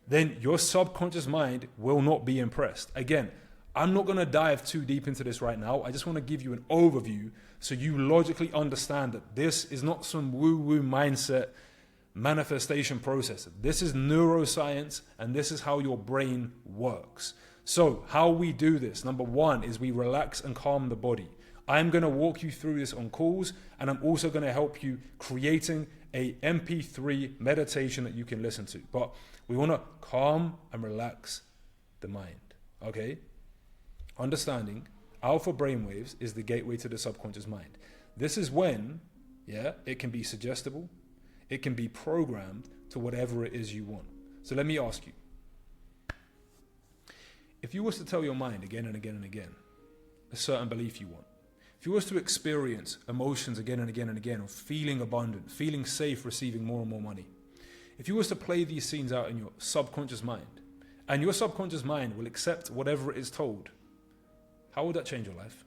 then your subconscious mind will not be impressed. Again, I'm not going to dive too deep into this right now. I just want to give you an overview so you logically understand that this is not some woo-woo mindset manifestation process. This is neuroscience, and this is how your brain works. So how we do this, number 1, is we relax and calm the body. I'm going to walk you through this on calls, and I'm also going to help you creating a MP3 meditation that you can listen to. But we want to calm and relax the mind, okay? Understanding alpha brainwaves is the gateway to the subconscious mind. This is when, it can be suggestible, it can be programmed to whatever it is you want. So let me ask you, if you was to tell your mind again and again and again a certain belief you want, if you was to experience emotions again and again and again of feeling abundant, feeling safe, receiving more and more money, if you was to play these scenes out in your subconscious mind, and your subconscious mind will accept whatever it is told, how would that change your life?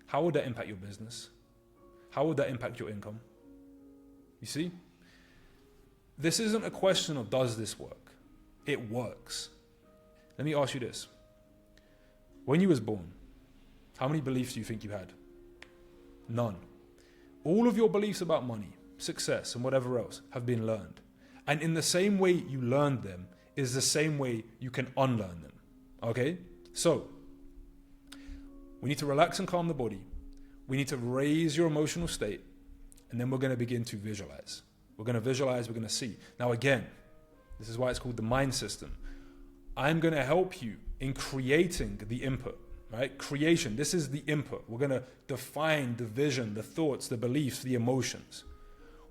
How would that impact your business? How would that impact your income? You see? This isn't a question of does this work? It works. Let me ask you this. When you was born, how many beliefs do you think you had? None. All of your beliefs about money, success, and whatever else have been learned. And in the same way you learned them is the same way you can unlearn them. Okay? So, we need to relax and calm the body. We need to raise your emotional state. And then we're going to begin to visualize. We're going to visualize, we're going to see. Now again, this is why it's called the mind system. I'm going to help you in creating the input, right? Creation, this is the input. We're going to define the vision, the thoughts, the beliefs, the emotions.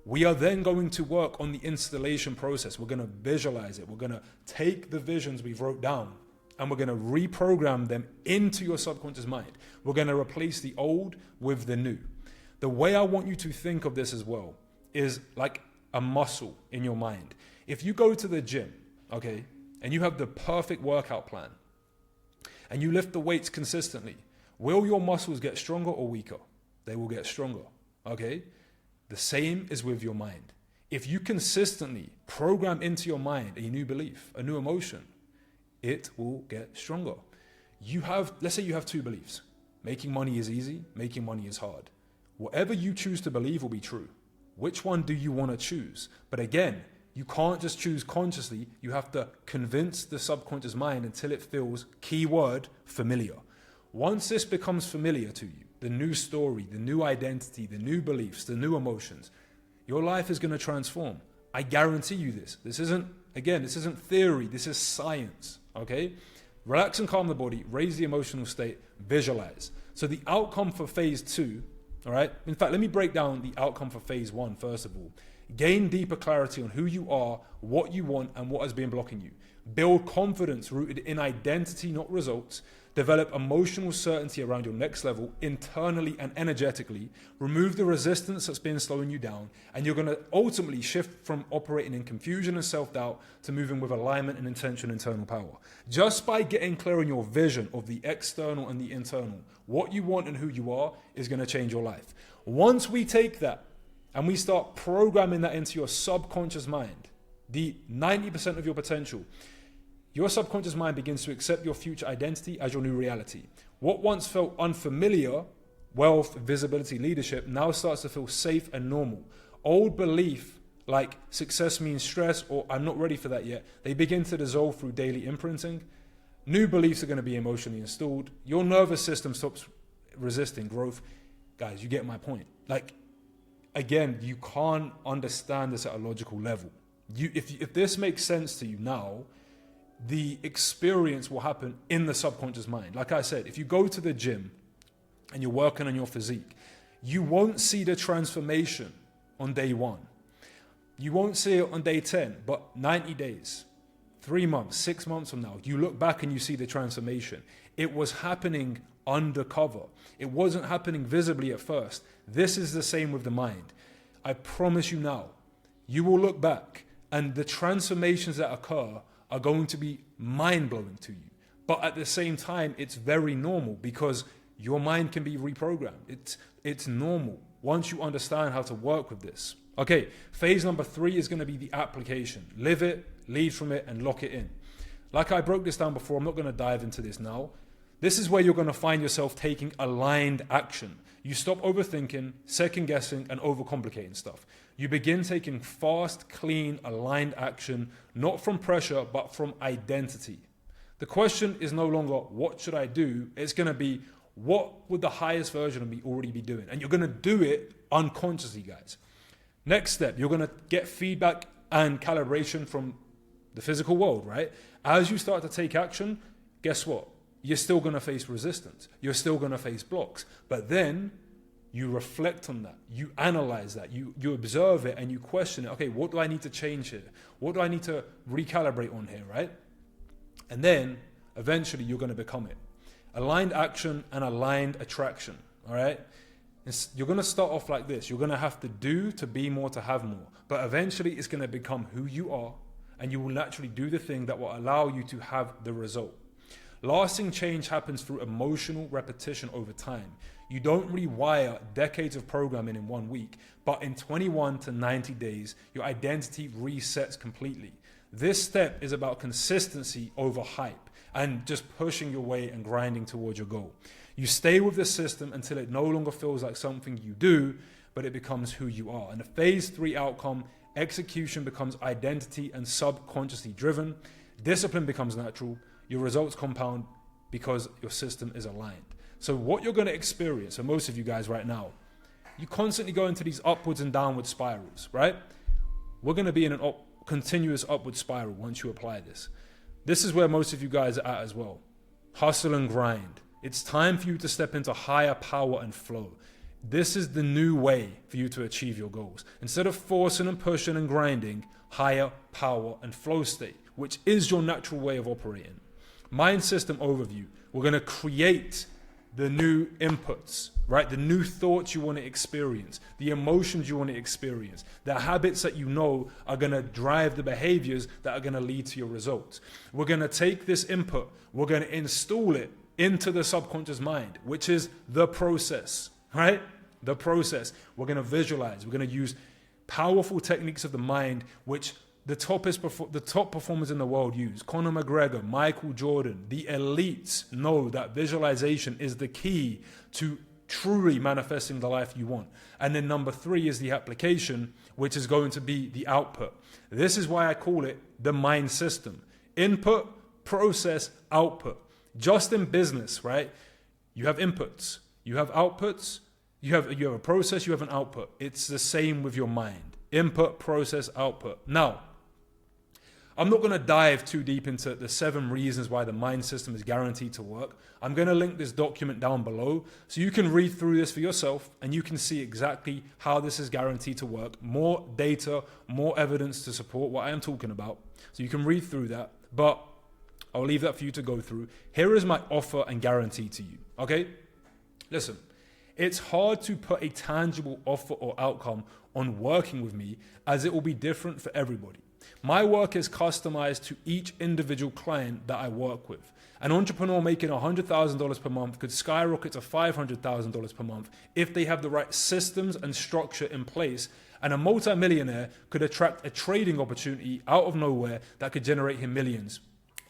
We are then going to work on the installation process. We're going to visualize it. We're going to take the visions we've wrote down and we're going to reprogram them into your subconscious mind. We're going to replace the old with the new. The way I want you to think of this as well is like a muscle in your mind. If you go to the gym, okay, and you have the perfect workout plan and you lift the weights consistently, will your muscles get stronger or weaker? They will get stronger, okay? The same is with your mind. If you consistently program into your mind a new belief, a new emotion, it will get stronger. Let's say you have 2 beliefs. Making money is easy, making money is hard. Whatever you choose to believe will be true. Which one do you want to choose? But again, you can't just choose consciously. You have to convince the subconscious mind until it feels, keyword, familiar. Once this becomes familiar to you, the new story, the new identity, the new beliefs, the new emotions, your life is going to transform. I guarantee you this. This isn't theory. This is science, okay? Relax and calm the body, raise the emotional state, visualize. So the outcome for phase 2, all right? In fact, let me break down the outcome for phase 1 first of all. Gain deeper clarity on who you are, what you want, and what has been blocking you. Build confidence rooted in identity, not results. Develop emotional certainty around your next level, internally and energetically. Remove the resistance that's been slowing you down. And you're going to ultimately shift from operating in confusion and self-doubt to moving with alignment and intention, internal power. Just by getting clear on your vision of the external and the internal, what you want and who you are is going to change your life. Once we take that and we start programming that into your subconscious mind, the 90% of your potential. Your subconscious mind begins to accept your future identity as your new reality. What once felt unfamiliar, wealth, visibility, leadership, now starts to feel safe and normal. Old belief like success means stress or I'm not ready for that yet, they begin to dissolve through daily imprinting. New beliefs are going to be emotionally installed. Your nervous system stops resisting growth. Guys, you get my point. Like, again, you can't understand this at a logical level. If this makes sense to you now, the experience will happen in the subconscious mind. Like I said, if you go to the gym and you're working on your physique, you won't see the transformation on day 1. You won't see it on day 10, but 90 days, 3 months, 6 months from now, you look back and you see the transformation. It was happening undercover. It wasn't happening visibly at first. This is the same with the mind. I promise you now, you will look back and the transformations that occur are going to be mind-blowing to you. But at the same time, it's very normal because your mind can be reprogrammed. It's normal once you understand how to work with this. Okay, phase number 3 is going to be the application. Live it, lead from it, and lock it in. Like I broke this down before, I'm not going to dive into this now. This is where you're going to find yourself taking aligned action. You stop overthinking, second guessing, and overcomplicating stuff. You begin taking fast, clean, aligned action, not from pressure, but from identity. The question is no longer, what should I do? It's going to be, what would the highest version of me already be doing? And you're going to do it unconsciously, guys. Next step, you're going to get feedback and calibration from the physical world, right? As you start to take action, guess what? You're still going to face resistance. You're still going to face blocks. But then you reflect on that. You analyze that. You observe it and you question it. Okay, what do I need to change here? What do I need to recalibrate on here, right? And then eventually you're going to become it. Aligned action and aligned attraction, all right? You're going to start off like this. You're going to have to do to be more, to have more. But eventually it's going to become who you are, and you will naturally do the thing that will allow you to have the result. Lasting change happens through emotional repetition over time. You don't rewire decades of programming in 1 week, but in 21 to 90 days, your identity resets completely. This step is about consistency over hype and just pushing your way and grinding towards your goal. You stay with the system until it no longer feels like something you do, but it becomes who you are. And the phase 3 outcome, execution becomes identity and subconsciously driven. Discipline becomes natural. Your results compound because your system is aligned. So what you're going to experience, for most of you guys right now, you constantly go into these upwards and downward spirals, right? We're going to be in an continuous upward spiral once you apply this. This is where most of you guys are at as well. Hustle and grind. It's time for you to step into higher power and flow. This is the new way for you to achieve your goals. Instead of forcing and pushing and grinding, higher power and flow state, which is your natural way of operating. Mind system overview. We're going to create the new inputs, right? The new thoughts you want to experience, the emotions you want to experience, the habits that you know are going to drive the behaviors that are going to lead to your results. We're going to take this input, we're going to install it into the subconscious mind, which is the process, right? The process. We're going to visualize. We're going to use powerful techniques of the mind, which the top performers in the world use. Conor McGregor, Michael Jordan, the elites know that visualization is the key to truly manifesting the life you want. And then number 3 is the application, which is going to be the output. This is why I call it the mind system. Input, process, output. Just in business, right? You have inputs, you have outputs, you have a process, you have an output. It's the same with your mind. Input, process, output. Now, I'm not going to dive too deep into the 7 reasons why the mind system is guaranteed to work. I'm going to link this document down below so you can read through this for yourself and you can see exactly how this is guaranteed to work. More data, more evidence to support what I am talking about. So you can read through that, but I'll leave that for you to go through. Here is my offer and guarantee to you, okay? Listen, it's hard to put a tangible offer or outcome on working with me as it will be different for everybody. My work is customized to each individual client that I work with. An entrepreneur making $100,000 per month could skyrocket to $500,000 per month if they have the right systems and structure in place. And a multimillionaire could attract a trading opportunity out of nowhere that could generate him millions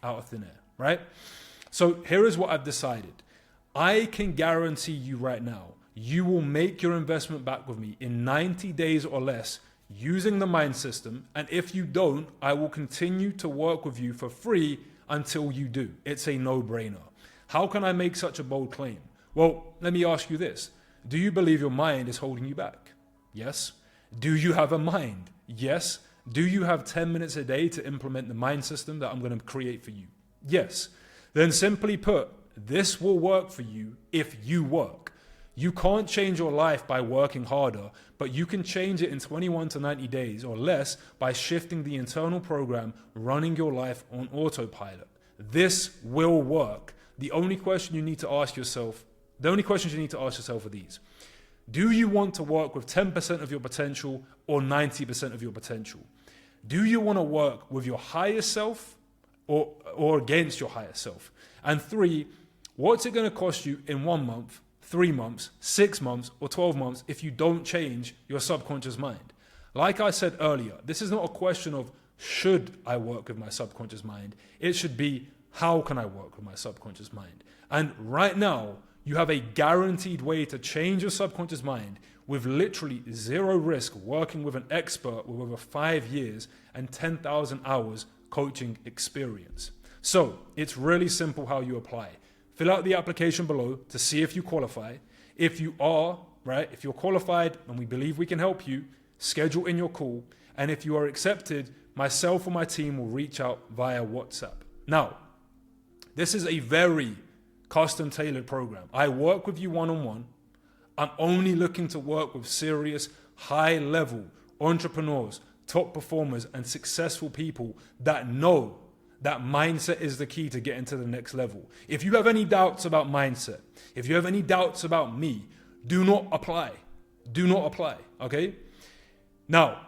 out of thin air, right? So here is what I've decided. I can guarantee you right now, you will make your investment back with me in 90 days or less using the mind system. And if you don't, I will continue to work with you for free until you do. It's a no-brainer. How can I make such a bold claim? Well, let me ask you this. Do you believe your mind is holding you back? Yes. Do you have a mind? Yes. Do you have 10 minutes a day to implement the mind system that I'm going to create for you? Yes. Then simply put, this will work for you if you work. You can't change your life by working harder, but you can change it in 21 to 90 days or less by shifting the internal program running your life on autopilot. This will work. The only questions you need to ask yourself are these. Do you want to work with 10% of your potential or 90% of your potential? Do you want to work with your higher self or against your higher self? And 3, what's it going to cost you in 1 month, 3 months, 6 months, or 12 months if you don't change your subconscious mind? Like I said earlier, this is not a question of should I work with my subconscious mind. It should be how can I work with my subconscious mind? And right now, you have a guaranteed way to change your subconscious mind with literally zero risk working with an expert with over 5 years and 10,000 hours coaching experience. So it's really simple how you apply. Fill out the application below to see if you qualify. If you are, right, if you're qualified and we believe we can help you, schedule in your call. And if you are accepted, myself or my team will reach out via WhatsApp. Now, this is a very custom tailored program. I work with you one-on-one. I'm only looking to work with serious, high-level entrepreneurs, top performers, and successful people that know that mindset is the key to getting to the next level. If you have any doubts about mindset, if you have any doubts about me, do not apply. Do not apply, okay? Now,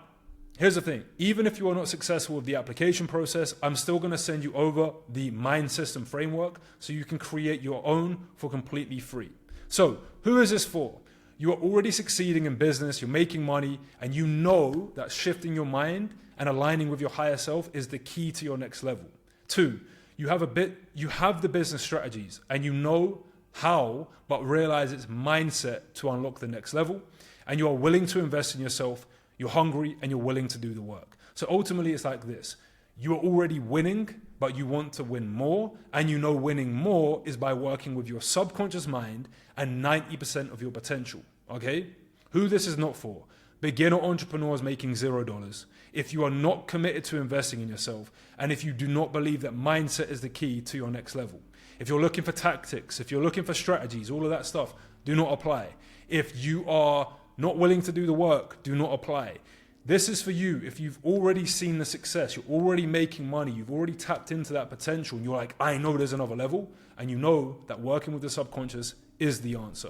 here's the thing. Even if you are not successful with the application process, I'm still going to send you over the mind system framework so you can create your own for completely free. So, who is this for? You are already succeeding in business, you're making money, and you know that shifting your mind and aligning with your higher self is the key to your next level. 2, you have the business strategies and you know how, but realize it's mindset to unlock the next level, and you are willing to invest in yourself, you're hungry, and you're willing to do the work. So ultimately it's like this. You are already winning, but you want to win more, and you know winning more is by working with your subconscious mind and 90% of your potential, okay? Who this is not for? Beginner entrepreneurs making $0. If you are not committed to investing in yourself, and if you do not believe that mindset is the key to your next level. If you're looking for tactics, if you're looking for strategies, all of that stuff, do not apply. If you are not willing to do the work, do not apply. This is for you if you've already seen the success, you're already making money, you've already tapped into that potential, and you're like, I know there's another level, and you know that working with the subconscious is the answer.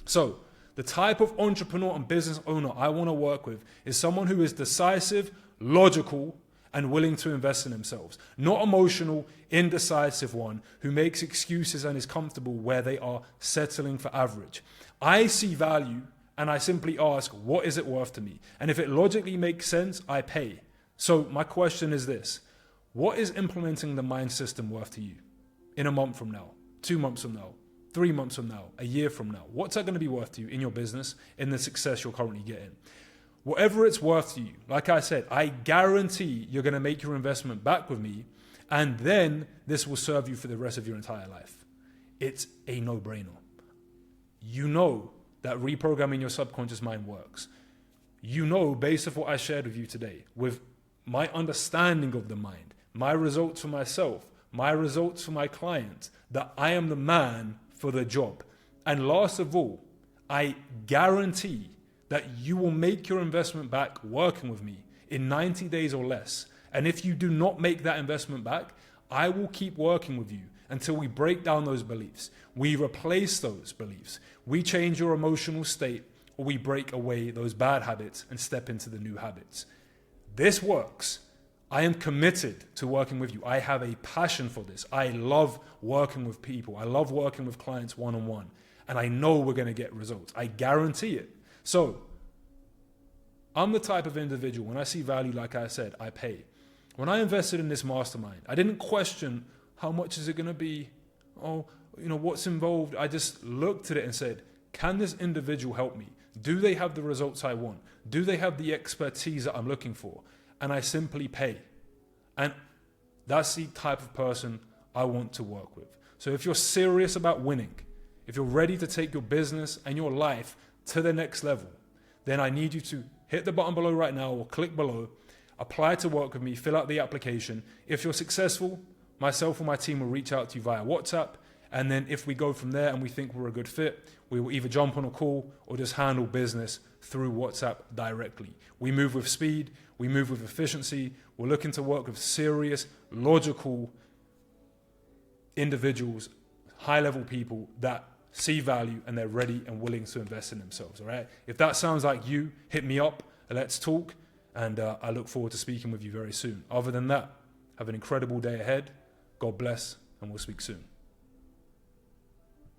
So, the type of entrepreneur and business owner I want to work with is someone who is decisive, logical, and willing to invest in themselves. Not emotional, indecisive one who makes excuses and is comfortable where they are settling for average. I see value and I simply ask, what is it worth to me? And if it logically makes sense, I pay. So my question is this: what is implementing the mind system worth to you in a month from now, 2 months from now, 3 months from now, a year from now? What's that going to be worth to you in your business, in the success you're currently getting? Whatever it's worth to you, like I said, I guarantee you're going to make your investment back with me, and then this will serve you for the rest of your entire life. It's a no-brainer. You know that reprogramming your subconscious mind works. You know, based off what I shared with you today, with my understanding of the mind, my results for myself, my results for my clients, that I am the man for the job. And last of all, I guarantee that you will make your investment back working with me in 90 days or less. And if you do not make that investment back, I will keep working with you until we break down those beliefs. We replace those beliefs. We change your emotional state, or we break away those bad habits and step into the new habits. This works. I am committed to working with you. I have a passion for this. I love working with people. I love working with clients one-on-one. And I know we're going to get results. I guarantee it. So I'm the type of individual, when I see value, like I said, I pay. When I invested in this mastermind, I didn't question how much is it going to be? Oh, what's involved? I just looked at it and said, can this individual help me? Do they have the results I want? Do they have the expertise that I'm looking for? And I simply pay. And that's the type of person I want to work with. So if you're serious about winning, if you're ready to take your business and your life to the next level, then I need you to hit the button below right now or click below, apply to work with me, fill out the application. If you're successful, myself or my team will reach out to you via WhatsApp. And then if we go from there and we think we're a good fit, we will either jump on a call or just handle business through WhatsApp directly. We move with speed. We move with efficiency. We're looking to work with serious, logical individuals, high-level people that see value and they're ready and willing to invest in themselves, all right? If that sounds like you, hit me up, let's talk, and I look forward to speaking with you very soon. Other than that, have an incredible day ahead. God bless, and we'll speak soon.